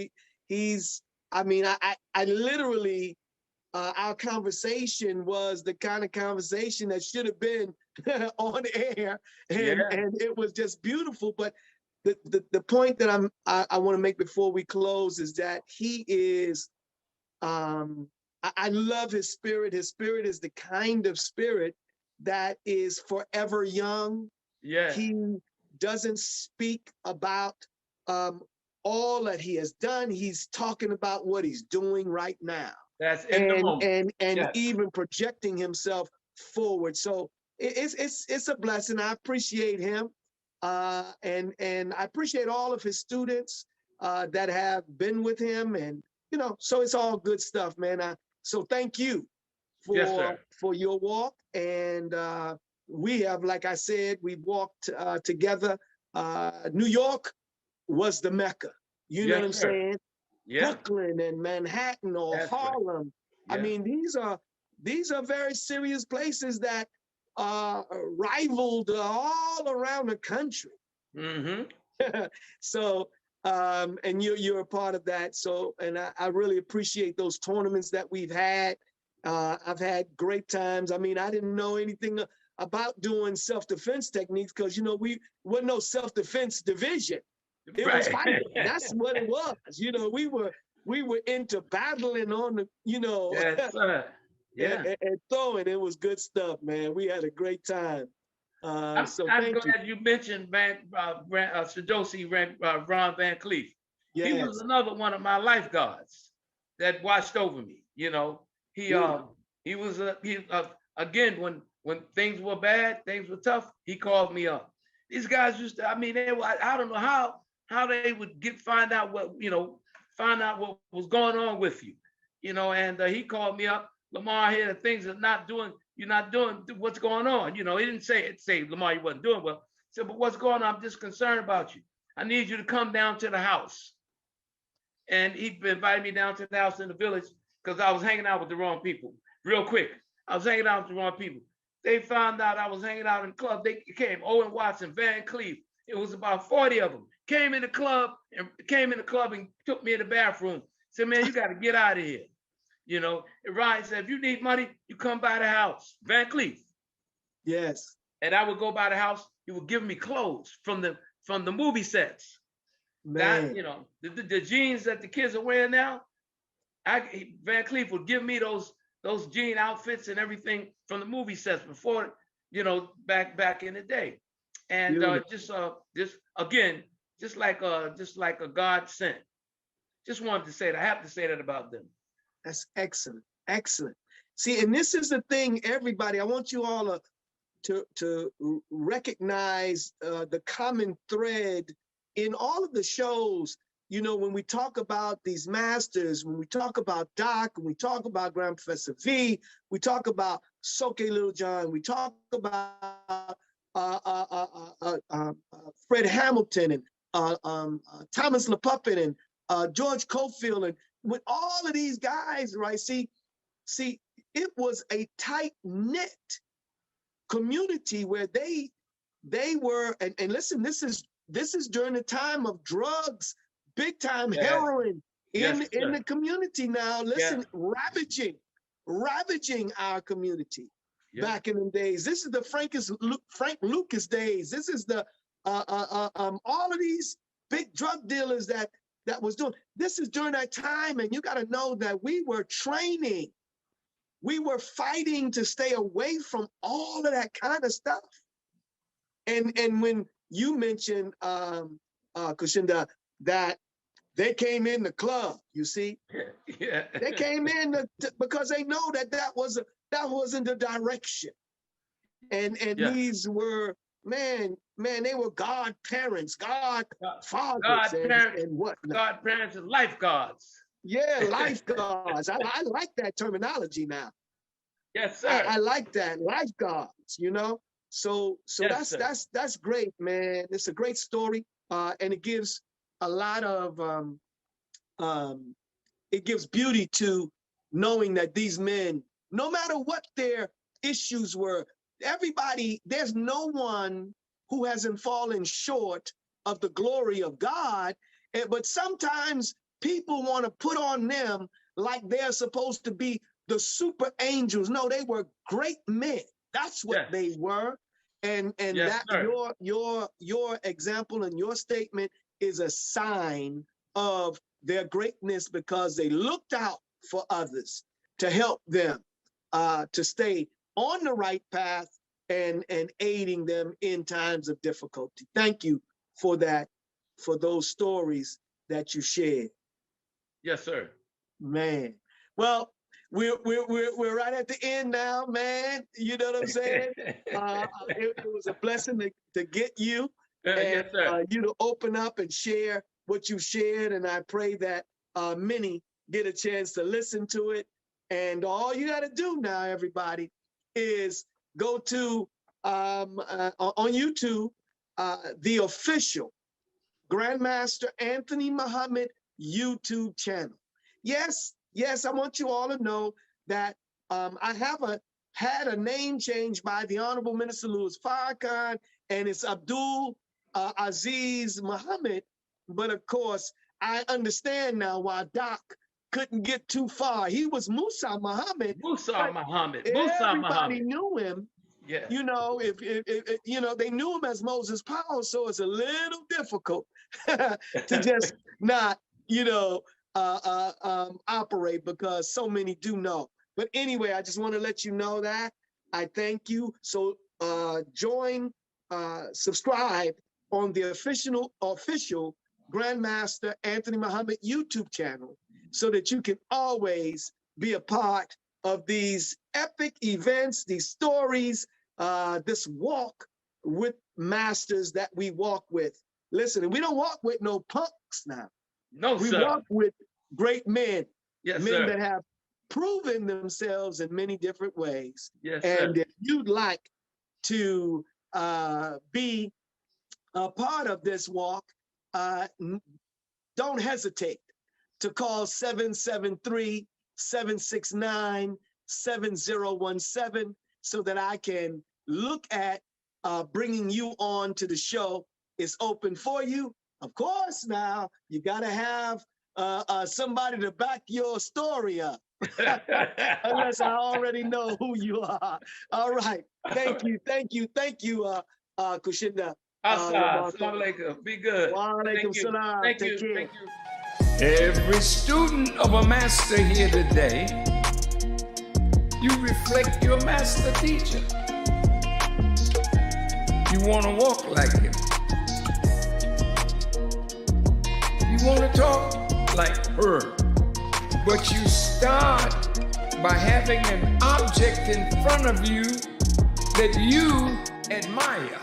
he's. I mean, I literally. Our conversation was the kind of conversation that should have been on air, and it was just beautiful. But the point that I want to make before we close is that he is. I love his spirit. His spirit is the kind of spirit that is forever young. Yeah. He doesn't speak about all that he has done. He's talking about what he's doing right now. That's in the moment. And even projecting himself forward. So it's a blessing. I appreciate him. And I appreciate all of his students that have been with him. And, so it's all good stuff, man. So thank you for your walk. And we have, like I said, we've walked together. New York was the Mecca. You know what I'm saying? Yeah. Brooklyn and Manhattan or Harlem. Right. I mean, these are very serious places that rivaled all around the country. Mm-hmm. So, and you're a part of that. So, and I really appreciate those tournaments that we've had. I've had great times. I mean, I didn't know anything about doing self-defense techniques because, we wasn't no self-defense division. It was fighting. That's what it was. We were into battling on the, Yes, sir. Yeah. and throwing. It was good stuff, man. We had a great time. So I'm thank you. glad you mentioned Sadosi Ron Van Cleef. He was Yes. another one of my lifeguards that watched over me. You know, he was again when things were bad, things were tough. He called me up. These guys used to. I mean, I don't know how they would find out what was going on with you. You know, and he called me up. Lamarr, here the things are not doing. You're not doing what's going on. You know, he didn't say Lamarr, you wasn't doing well. He said, but what's going on? I'm just concerned about you. I need you to come down to the house. And he invited me down to the house in the village because I was hanging out with the wrong people. Real quick, I was hanging out with the wrong people. They found out I was hanging out in the club. They came, Owen Watson, Van Cleef. It was about 40 of them. Came in the club and took me in the bathroom. Said, man, you got to get out of here. You know, Ryan said, if you need money, you come by the house. Van Cleef. Yes. And I would go by the house. He would give me clothes from the movie sets. Man. That, you know, the jeans that the kids are wearing now, Van Cleef would give me those jean outfits and everything from the movie sets before, you know, back in the day. And just like a God sent. Just wanted to say that. I have to say that about them. That's excellent. Excellent. See, and this is the thing, everybody, I want you all to recognize the common thread in all of the shows. You know, when we talk about these masters, when we talk about Doc, when we talk about Grand Professor V, we talk about Soke Little John, we talk about Fred Hamilton and Thomas LaPuppet and George Cofield, and with all of these guys, right? See, it was a tight-knit community where they were, and listen, this is during the time of drugs, big time heroin in the community now. Listen, ravaging our community back in the days. This is the Frank Lucas days. This is the all of these big drug dealers that was doing. This is during that time, and you got to know that we were training. We were fighting to stay away from all of that kind of stuff. And when you mentioned, Kushinda, that they came in the club, you see, they came in because they know that wasn't the direction. And these were, man, they were God parents, God fathers, and what? God parents and lifeguards. Yeah, lifeguards. I like that terminology now. Yes, sir. I like that, lifeguards. You know, so yes, that's great, man. It's a great story, and it gives a lot of it gives beauty to knowing that these men, no matter what their issues were, there's no one who hasn't fallen short of the glory of God. But sometimes people want to put on them like they're supposed to be the super angels. No, they were great men. That's what they were. And that your example and your statement is a sign of their greatness, because they looked out for others to help them to stay on the right path and aiding them in times of difficulty. Thank you for that, for those stories that you shared. Yes, sir. Man. Well, we're right at the end now, man. You know what I'm saying? It was a blessing to get you and you to open up and share what you shared. And I pray that many get a chance to listen to it. And all you got to do now, everybody, is go to on YouTube the official Grand Master Anthony Muhammad YouTube channel. Yes, I want you all to know that I have had a name change by the Honorable Minister Louis Farrakhan, and it's Abdul Azziz Muhammad. But of course, I understand now why Doc couldn't get too far. He was Musa Muhammad. Everybody knew him. Yeah. You know, if you know, they knew him as Moses Powell, so it's a little difficult to just not, you know, operate, because so many do know. But anyway, I just want to let you know that. I thank you. So subscribe on the official Grand Master Anthony Muhammad YouTube channel so that you can always be a part of these epic events, these stories, this walk with masters that we walk with. Listen, and we don't walk with no punks now. No, we sir. walk with great men, yes, men sir. that have proven themselves in many different ways. Yes, and sir. if you'd like to be a part of this walk, don't hesitate to call 773-769-7017 so that I can look at bringing you on to the show. It's open for you. Of course, now you got to have somebody to back your story up. Unless I already know who you are. All right. Thank you. Kushinda. Assalamu alaikum. Be good. Wa alaikum salam. Thank Take you. care. Thank you. Every student of a master here today, you reflect your master teacher. You want to walk like him. You want to talk like her. But you start by having an object in front of you that you admire.